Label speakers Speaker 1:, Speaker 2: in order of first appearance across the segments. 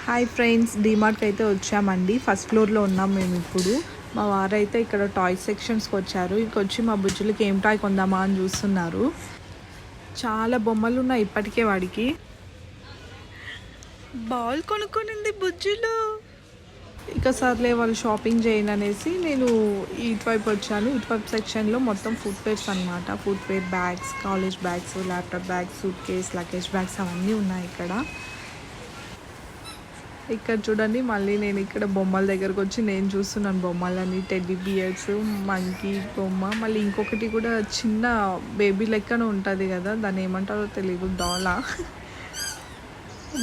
Speaker 1: Hi friends, డీమార్ట్కి అయితే వచ్చామండి. First ఫ్లోర్లో ఉన్నాం మేము ఇప్పుడు. మా వారైతే ఇక్కడ టాయ్ సెక్షన్స్కి వచ్చారు. ఇంకొచ్చి మా బుజ్జులకి ఏం టాయ్ కొందామా అని చూస్తున్నారు. చాలా బొమ్మలు ఉన్నాయి ఇప్పటికే. వాడికి బాల్ కొనుక్కొనింది బుజ్జులు. ఇక సర్లే వాళ్ళు షాపింగ్ చేయను అనేసి నేను ఇటువైపు వచ్చాను. ఇటువైపు సెక్షన్లో మొత్తం ఫుట్వేర్స్ అనమాట. Footwear, bags, college bags, laptop bags, suit case, luggage bags అవన్నీ ఉన్నాయి ఇక్కడ. ఇక్కడ చూడండి, మళ్ళీ నేను ఇక్కడ బొమ్మల దగ్గరకు వచ్చి నేను చూస్తున్నాను బొమ్మలని. టెడ్డీ బియర్స్, మంకీ బొమ్మ, మళ్ళీ ఇంకొకటి కూడా చిన్న బేబీ లెక్కన ఉంటుంది కదా, దాన్ని ఏమంటారో తెలియదు, డాలా.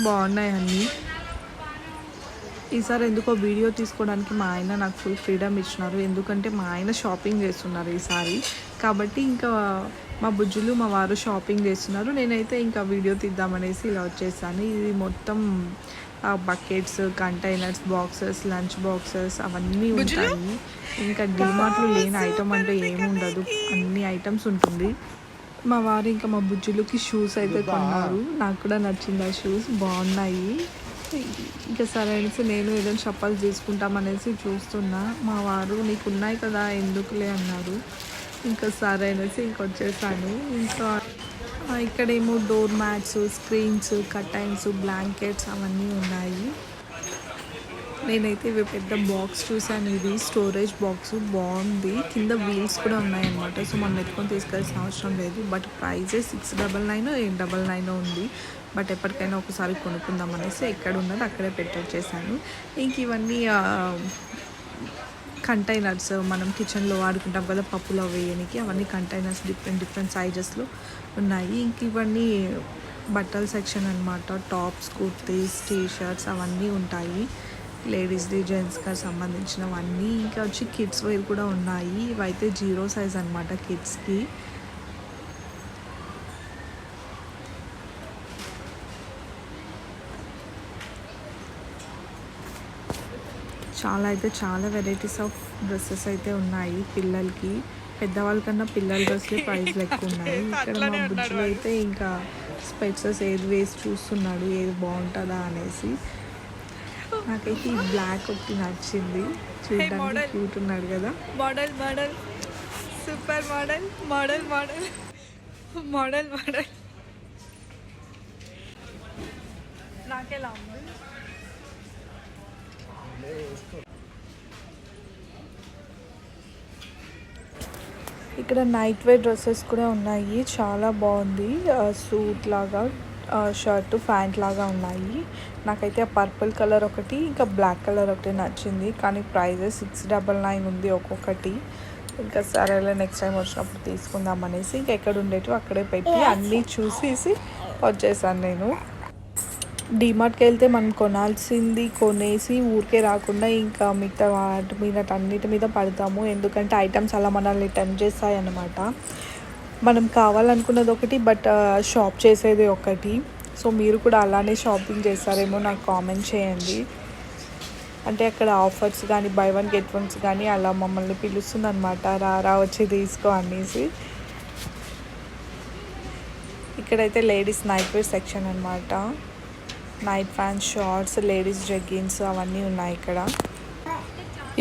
Speaker 1: బాగున్నాయి అన్నీ. ఈసారి ఎందుకో వీడియో తీసుకోవడానికి మా ఆయన నాకు ఫుల్ ఫ్రీడమ్ ఇచ్చినారు. ఎందుకంటే మా ఆయన షాపింగ్ చేస్తున్నారు ఈసారి. కాబట్టి ఇంకా మా బుజ్జులు మా వారు షాపింగ్ చేస్తున్నారు. నేనైతే ఇంకా వీడియో తీద్దామనేసి ఇలా వచ్చేసాను. ఇది మొత్తం buckets, containers, boxes, lunch boxes అవన్నీ ఉంటాయి. ఇంకా డీమార్ట్లో లేని ఐటమ్ అంటే ఏముండదు, అన్ని ఐటమ్స్ ఉంటుంది. మా వారు ఇంకా మా బుజ్జులకి షూస్ అయితే కొన్నారు. నాకు కూడా నచ్చింది ఆ షూస్, బాగున్నాయి. ఇంకా సరే అనేసి నేను ఏదైనా చెప్పాలి తీసుకుంటామనేసి చూస్తున్నా. మా వారు నీకు ఉన్నాయి కదా ఎందుకులే అన్నారు. ఇంకా సరే అనేసి ఇంకొచ్చేసాను. ఇంకా ఇక్కడేమో door mats, screens, curtains, blankets అవన్నీ ఉన్నాయి. నేనైతే ఇవి పెద్ద బాక్స్ చూసాను. ఇది స్టోరేజ్ బాక్స్ బాగుంది. కింద వీల్స్ కూడా ఉన్నాయన్నమాట. సో మనం ఎత్తుకొని తీసుకెళ్ళాల్సిన అవసరం లేదు. బట్ ప్రైజే 699 899 ఉంది. బట్ ఎప్పటికైనా ఒకసారి కొనుక్కుందాం అనేసి ఎక్కడ ఉన్నది అక్కడే పెట్టొచ్చేసాను. ఇంక ఇవన్నీ కంటైనర్స్, మనం కిచెన్లో వాడుకుంటాం కదా పప్పులో వేయడానికి, అవన్నీ కంటైనర్స్ డిఫరెంట్ సైజెస్లో ఉన్నాయి. ఇంక ఇవన్నీ బట్టల సెక్షన్ అనమాట. టాప్స్, కుర్తీస్, టీషర్ట్స్ అవన్నీ ఉంటాయి. లేడీస్ది, జెంట్స్కి సంబంధించినవన్నీ. ఇంకా వచ్చి కిడ్స్ వేర్ కూడా ఉన్నాయి. ఇవైతే 0 సైజ్ అనమాట కిడ్స్కి. చాలా వెరైటీస్ ఆఫ్ డ్రెస్సెస్ అయితే ఉన్నాయి పిల్లలకి. పెద్దవాళ్ళ కన్నా పిల్లల డ్రెస్లే ప్రైస్లు ఎక్కువ ఉన్నాయి. ఇక్కడ మా బుజ్జులు అయితే ఇంకా స్పెక్సెస్ ఏది వేసి చూస్తున్నాడు, ఏది బాగుంటుందా అనేసి. నాకైతే ఈ బ్లాక్ ఒకటి నచ్చింది, చూడడానికి క్యూట్ ఉన్నాడు కదా.
Speaker 2: మోడల్ సూపర్ మోడల్ నాకెలా ఉంది?
Speaker 1: ఇక్కడ నైట్ వేర్ డ్రెస్సెస్ కూడా ఉన్నాయి. చాలా బాగుంది. సూట్ లాగా, షర్ట్, ప్యాంట్ లాగా ఉన్నాయి. నాకైతే ఆ పర్పుల్ కలర్ ఒకటి, ఇంకా బ్లాక్ కలర్ ఒకటి నచ్చింది. కానీ ప్రైజెస్ 699 ఉంది ఒక్కొక్కటి. ఇంకా సరేలే నెక్స్ట్ టైం వచ్చినప్పుడు తీసుకుందాం అనేసి ఇంకా ఎక్కడ ఉండేటివి అక్కడే పెట్టి అన్నీ చూసేసి వచ్చేసాను నేను. డీమార్ట్కి వెళ్తే మనం కొనాల్సింది కొనేసి ఊరికే రాకుండా ఇంకా మిగతా వాటి మీద అన్నిటి మీద పడతాము. ఎందుకంటే ఐటమ్స్ అలా మనల్ని టెంప్ట్ చేస్తాయి అన్నమాట. మనం కావాలనుకున్నది ఒకటి, బట్ షాప్ చేసేది ఒకటి. సో మీరు కూడా అలానే షాపింగ్ చేస్తారేమో నాకు కామెంట్ చేయండి. అంటే అక్కడ ఆఫర్స్ కానీ, బై 1 get 1 కానీ అలా మమ్మల్ని పిలుస్తుంది అనమాట, రా వచ్చి తీసుకో అనేసి. ఇక్కడైతే లేడీస్ నైట్ వేర్ సెక్షన్ అనమాట. Night pants, shorts, ladies jeggings అవన్నీ ఉన్నాయి ఇక్కడ.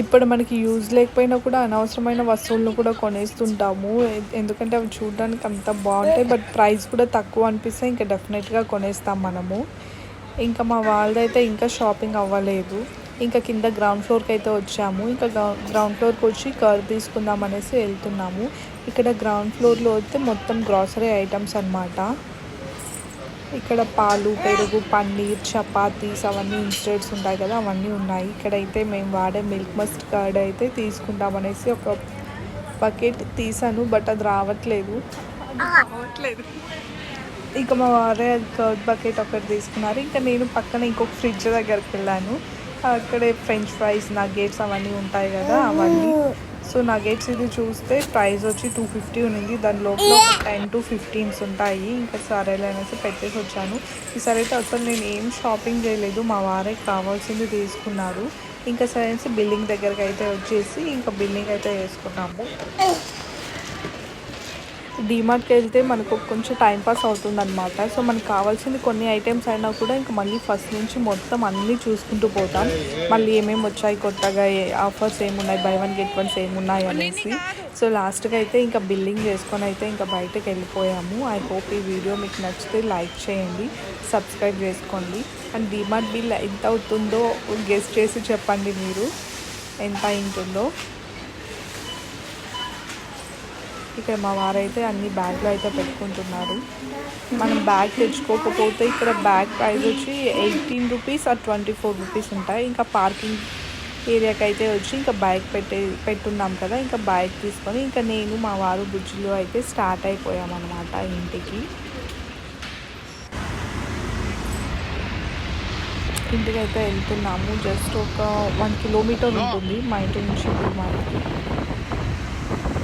Speaker 1: ఇప్పుడు మనకి యూజ్ లేకపోయినా కూడా అనవసరమైన వస్తువులను కూడా కొనేస్తుంటాము. ఎందుకంటే అవి చూడడానికి అంత బాగుంటాయి, బట్ ప్రైస్ కూడా తక్కువ అనిపిస్తే ఇంకా డెఫినెట్గా కొనేస్తాం మనము. ఇంకా మా వాళ్ళదైతే ఇంకా షాపింగ్ అవ్వలేదు. ఇంకా కింద గ్రౌండ్ ఫ్లోర్కి అయితే వచ్చాము. ఇంకా గ్రౌండ్ ఫ్లోర్కి వచ్చి కర్ తీసుకుందాం అనేసి వెళ్తున్నాము. ఇక్కడ గ్రౌండ్ ఫ్లోర్లో అయితే మొత్తం గ్రాసరీ ఐటమ్స్ అన్నమాట. ఇక్కడ పాలు, పెరుగు, పన్నీర్, చపాతీస్ అవన్నీ ఇన్స్టెంట్స్ ఉంటాయి కదా, అవన్నీ ఉన్నాయి. ఇక్కడైతే మేము వాడే మిల్క్ మస్ట్ కర్డ్ అయితే తీసుకుంటామనేసి ఒక బకెట్ తీసాను, బట్ అది రావట్లేదు. ఇంకా మా వారే కర్డ్ బకెట్ ఒకటి తీసుకున్నారు. ఇంకా నేను పక్కన ఇంకొక ఫ్రిడ్జ్ దగ్గరికి వెళ్ళాను. అక్కడే ఫ్రెంచ్ ఫ్రైస్, నగేట్స్ అవన్నీ ఉంటాయి కదా, అవన్నీ. సో నగేట్స్ ఇది చూస్తే ప్రైస్ వచ్చి 250 ఉంది. దాని లోపల 10 to 15 ఉంటాయి. ఇంకా సరేలే అనేసి పెట్టేసి వచ్చాను. ఈసారి అయితే అసలు నేను ఏం షాపింగ్ చేయలేదు, మా వారే కావాల్సింది తీసుకున్నారు. ఇంకా సరే అనేసి బిల్లింగ్ దగ్గరికి అయితే వచ్చేసి ఇంకా బిల్లింగ్ అయితే వేసుకున్నాము. డీమార్ట్కి వెళ్తే మనకు కొంచెం టైం పాస్ అవుతుంది అనమాట. సో మనకు కావాల్సింది కొన్ని ఐటమ్స్ అయినా కూడా ఇంకా మళ్ళీ ఫస్ట్ నుంచి మొత్తం అన్నీ చూసుకుంటూ పోతాం. మళ్ళీ ఏమేమి వచ్చాయి కొత్తగా, ఆఫర్స్ ఏమున్నాయి, బై వన్ గెట్ వన్స్ ఏమున్నాయి అనేసి. సో లాస్ట్గా అయితే ఇంకా బిల్లింగ్ చేసుకొని అయితే ఇంకా బయటకు వెళ్ళిపోయాము. ఐ హోప్ ఈ వీడియో మీకు నచ్చితే లైక్ చేయండి, సబ్స్క్రైబ్ చేసుకోండి. అండ్ డీమార్ట్ బిల్ ఎంత అవుతుందో గెస్ చేసి చెప్పండి మీరు ఎంత అయింటుందో. ఇక్కడ మా వారైతే అన్ని బ్యాగ్లో అయితే పెట్టుకుంటున్నారు. మనం బ్యాగ్ తెచ్చుకోకపోతే ఇక్కడ బ్యాగ్ ప్రైస్ వచ్చి 18 రూపీస్ ఆర్ 24 రూపీస్ ఉంటాయి. ఇంకా పార్కింగ్ ఏరియాకి అయితే వచ్చి ఇంకా బైక్ పెట్టున్నాం కదా, ఇంకా బైక్ తీసుకొని ఇంకా నేను మా వారు బుజ్జులు అయితే స్టార్ట్ అయిపోయామన్నమాట ఇంటికి. ఇంటికి అయితే వెళ్తున్నాము. జస్ట్ ఒక 1 కిలోమీటర్ ఉంటుంది మా ఇంటి నుంచి డీమార్ట్కి.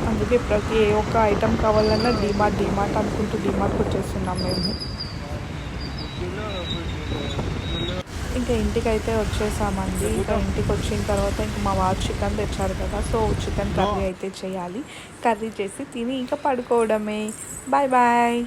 Speaker 1: అందుకే ప్రతి ఏ ఒక్క ఐటెం కావాలన్నా డీమార్ట్ అనుకుంటూ డీమార్ట్కి వచ్చేస్తున్నాం మేము. ఇంకా ఇంటికి అయితే వచ్చేసామండి. ఇంకా ఇంటికి వచ్చిన తర్వాత ఇంకా మా వారు చికెన్ తెచ్చారు కదా, సో చికెన్ కర్రీ అయితే చేయాలి. కర్రీ చేసి తిని ఇంకా పడుకోవడమే. Bye bye.